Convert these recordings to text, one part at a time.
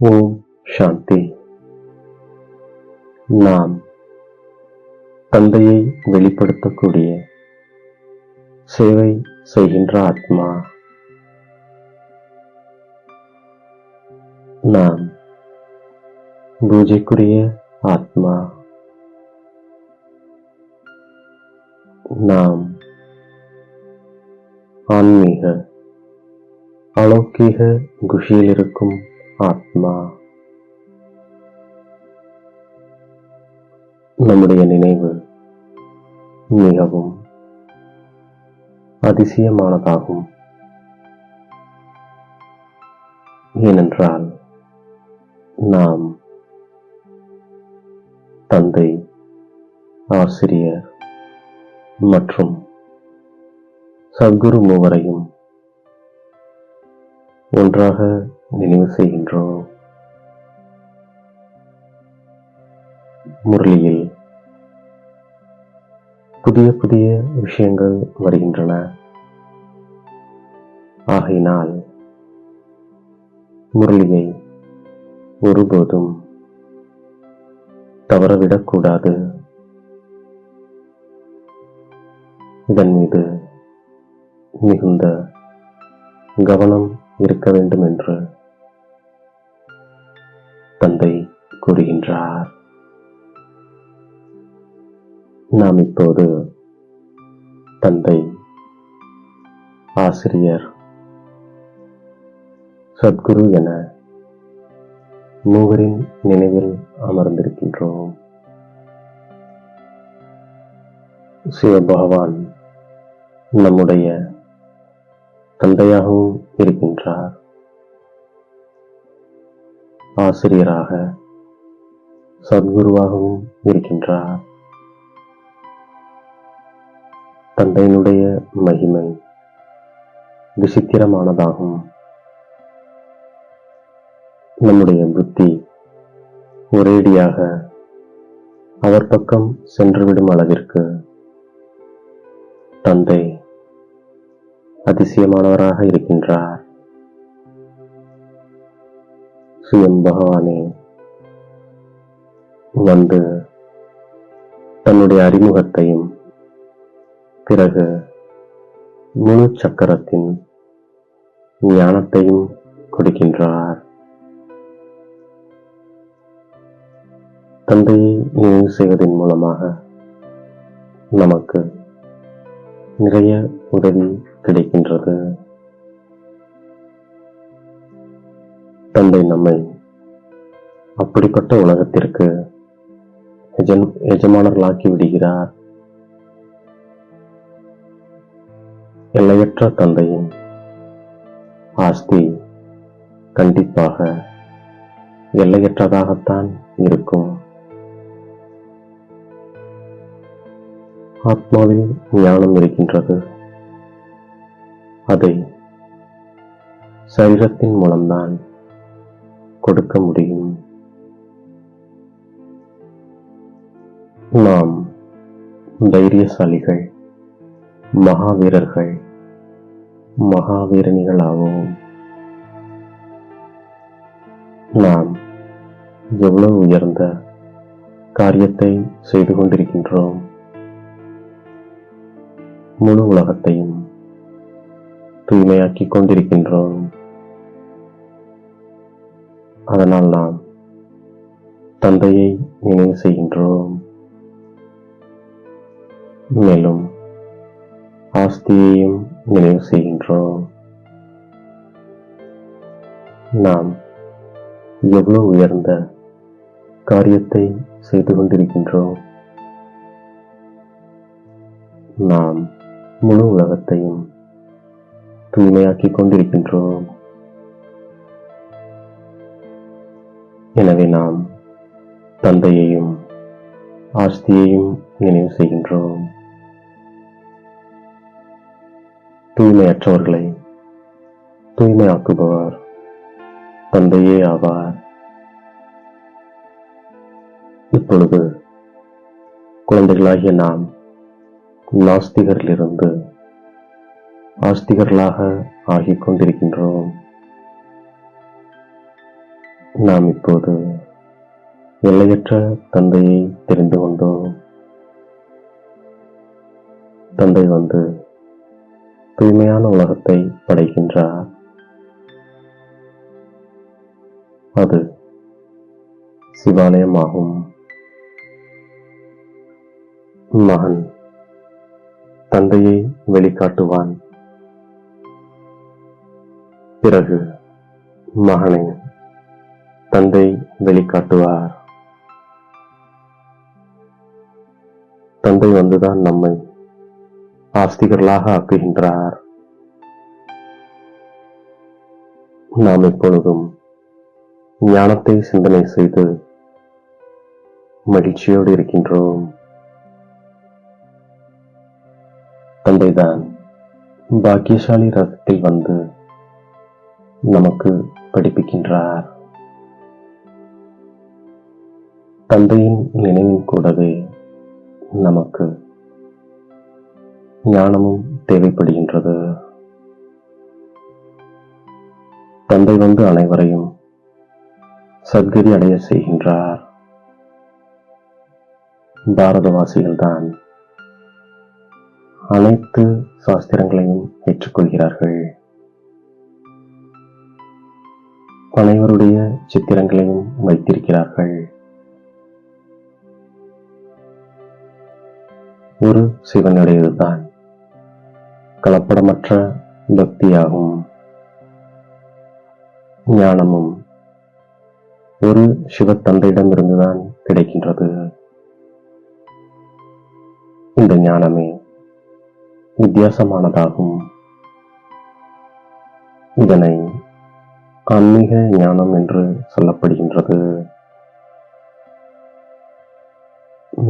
ஓம் சாந்தி. நாம் தந்தையை வெளிப்படுத்தக்கூடிய சேவை செய்கின்ற ஆத்மா. நாம் பூஜைக்குரிய ஆத்மா. நாம் ஆன்மீக அலௌகீக குஷியில் இருக்கும் ஆத்மா. நம்முடைய நினைவு மிகவும் அதிசயமானதாகும். ஏனென்றால் நாம் தந்தை, ஆசிரியர் மற்றும் சத்குரு மூவரையும் ஒன்றாக நினைவு செய்கின்றோம். முரளியில் புதிய புதிய விஷயங்கள் வருகின்றன. ஆகையினால் முரளியை ஒருபோதும் தவறவிடக்கூடாது. இதன் மீது மிகுந்த கவனம் இருக்க வேண்டும் என்று தந்தை கூறுகின்றார். நாம் இப்போது தந்தை, ஆசிரியர், சத்குரு என மூவரின் நினைவில் அமர்ந்திருக்கின்றோம். சிவபகவான் நம்முடைய தந்தையாகவும் இருக்கின்றார். ஆசிரியராக, சத்குருவாகவும் இருக்கின்றார். தந்தையினுடைய மகிமை விசித்திரமானதாகும். நம்முடைய புத்தி ஒரேடியாக அவர் பக்கம் சென்றுவிடும் அளவிற்கு தந்தை அதிசயமானவராக இருக்கின்றார். சுயம் பகவானே வந்து தன்னுடைய அறிமுகத்தையும் பிறகு முழு சக்கரத்தின் ஞானத்தையும் கொடுக்கின்றார். தந்தையை நினைவு செய்வதன் மூலமாக நமக்கு நிறைய உதவி கிடைக்கின்றது. தந்தை நம்மை அப்படிப்பட்ட உலகத்திற்கு எஜமானர்களாக்கி விடுகிறார். எல்லையற்ற தந்தையின் ஆஸ்தி கண்டிப்பாக எல்லையற்றதாகத்தான் இருக்கும். ஆத்மாவில் ஞானம் இருக்கின்றது. அதை சரீரத்தின் மூலம்தான் கொடுக்க முடியும். நாம் தைரியசாலிகள், மகாவீரர்கள், மகாவீரணிகளாகவும். நாம் எவ்வளவு உயர்ந்த காரியத்தை செய்து கொண்டிருக்கின்றோம். முழு உலகத்தையும் தூய்மையாக்கிக் கொண்டிருக்கின்றோம். அதனால் நாம் தந்தையை நினைவு செய்கின்றோம். மேலும் ஆஸ்தியையும் நினைவு செய்கின்றோம். நாம் எவ்வளவு உயர்ந்த காரியத்தை செய்து கொண்டிருக்கின்றோம். நாம் முழு உலகத்தையும் தூய்மையாக்கிக் கொண்டிருக்கின்றோம். எனவே நாம் தந்தையையும் ஆஸ்தியையும் நினைவு செய்கின்றோம். தூய்மையற்றவர்களை தூய்மையாக்குபவர் தந்தையே ஆவார். இப்பொழுது குழந்தைகளாகிய நாம் நாஸ்திகரிலிருந்து ஆஸ்திகர்களாக ஆகிக் கொண்டிருக்கின்றோம். நாம் இப்போது எல்லையற்ற தந்தையை தெரிந்து கொண்டோம். தந்தை வந்து தூய்மையான உலகத்தை படைக்கின்றார். அது சிவாலயமாகும். மகன் தந்தையை வெளிக்காட்டுவான். பிறகு மகனை தந்தை வெளிக்காட்டுவார். தந்தை வந்துதான் நம்மை ஆஸ்திகர்களாக ஆக்குகின்றார். நாம் எப்பொழுதும் ஞானத்தை சிந்தனை செய்து மகிழ்ச்சியோடு இருக்கின்றோம். தந்தைதான் பாக்கியசாலி ரதத்தில் வந்து நமக்கு படிப்பிக்கின்றார். தந்தையின் நினைவின் கூடவே நமக்கு ஞானமும் தேவைப்படுகின்றது. தந்தை வந்து அனைவரையும் சத்கதி அடைய செய்கின்றார். பாரதவாசிகள்தான் அனைத்து சாஸ்திரங்களையும் ஏற்றுக்கொள்கிறார்கள். அனைவருடைய சித்திரங்களையும் வைத்திருக்கிறார்கள். ஒரு சிவனுடையதுதான் கலப்படமற்ற பக்தியாகும். ஞானமும் ஒரு சிவத்தந்தையிடமிருந்துதான் கிடைக்கின்றது. இந்த ஞானமே வித்தியாசமானதாகும். இதனை ஆன்மீக ஞானம் என்று சொல்லப்படுகின்றது.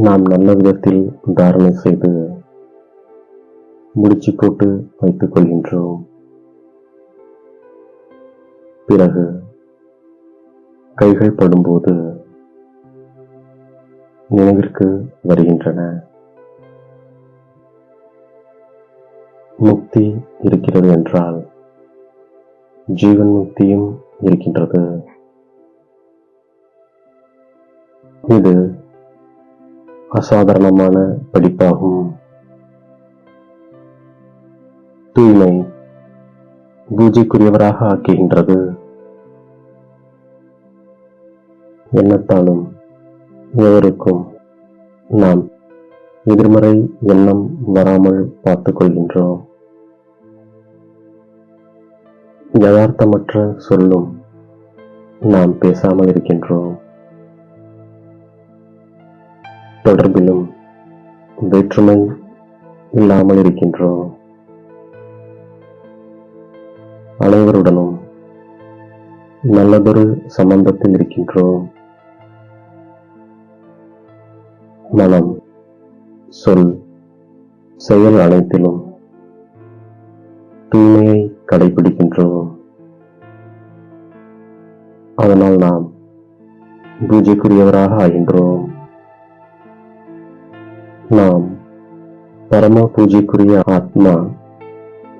நாம் நல்ல விதத்தில் தாரணை செய்து முடிச்சு போட்டு வைத்துக் கொள்கின்றோம். பிறகு கைகள் படும்போது நினைவிற்கு வருகின்றன. முக்தி இருக்கிறது என்றால் ஜீவன் முக்தியும் இருக்கின்றது. இது அசாதாரணமான படிப்பாகும். தூய்மை பூஜைக்குரியவராக ஆக்குகின்றது. எண்ணத்தாலும் எவருக்கும் நாம் எதிர்மறை எண்ணம் வராமல் பார்த்துக் கொள்கின்றோம். யதார்த்தமற்ற சொல்லும் நாம் பேசாமல் இருக்கின்றோம். தொடர்பிலும் வேற்றுமை இல்லாமல் இருக்கின்றோம். அனைவருடனும் நல்லதொரு சம்பந்தத்தில் இருக்கின்றோம். மனம், சொல், செயல் அனைத்திலும் தூய்மையை கடைபிடிக்கின்றோம். அதனால் நாம் பூஜைக்குரியவராக ஆகின்றோம். நாம் பரம பூஜைக்குரிய ஆத்மா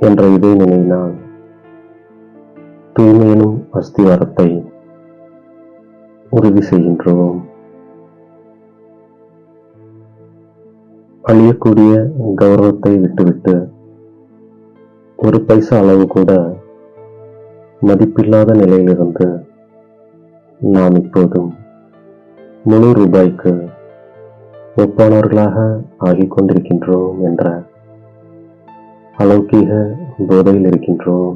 என்ற இதை நினைவினால் தூய்மையினும் அஸ்திவாரத்தை உறுதி செய்கின்றோம். அழியக்கூடிய கௌரவத்தை விட்டுவிட்டு ஒரு பைசா அளவு கூட மதிப்பில்லாத நிலையிலிருந்து நாம் இப்போதும் முழு ரூபாய்க்கு ஒப்பானவர்களாக ஆகிக் கொண்டிருக்கின்றோம் என்ற அலௌகீக போதையில் இருக்கின்றோம்.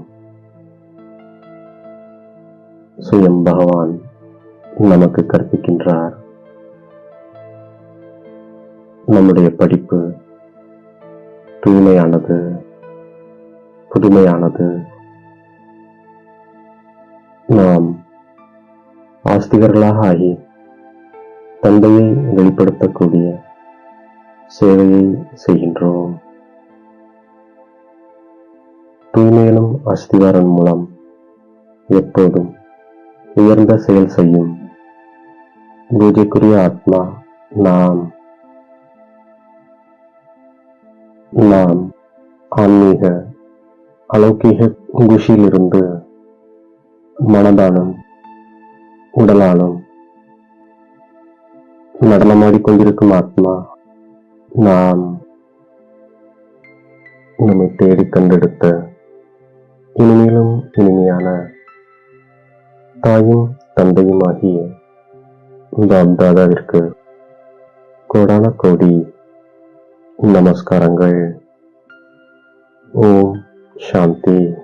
சுயம் பகவான் நமக்கு கற்பிக்கின்றார். நம்முடைய படிப்பு தூய்மையானது, புதுமையானது. நாம் ஆஸ்திகர்களாக ஆகி தந்தையை வெளிப்படுத்தக்கூடிய சேவையை செய்கின்றோம். தூய்மையிலும் அஸ்திவாரம் மூலம் எப்போதும் உயர்ந்த செயல் செய்யும் பூஜைக்குரிய ஆத்மா நாம். நாம் ஆன்மீக அலௌகீக குஷியிலிருந்து மனதாலும் உடலாலும் நடனமாடிக்கொண்டிருக்கும் ஆத்மா நாம் நம்மை தேடி கண்டெடுத்த இனிமேலும் இனிமையான தாயும் தந்தையும் ஆகிய தாதாவிற்கு கோடான கோடி நமஸ்காரங்கள். ஓம் சாந்தி.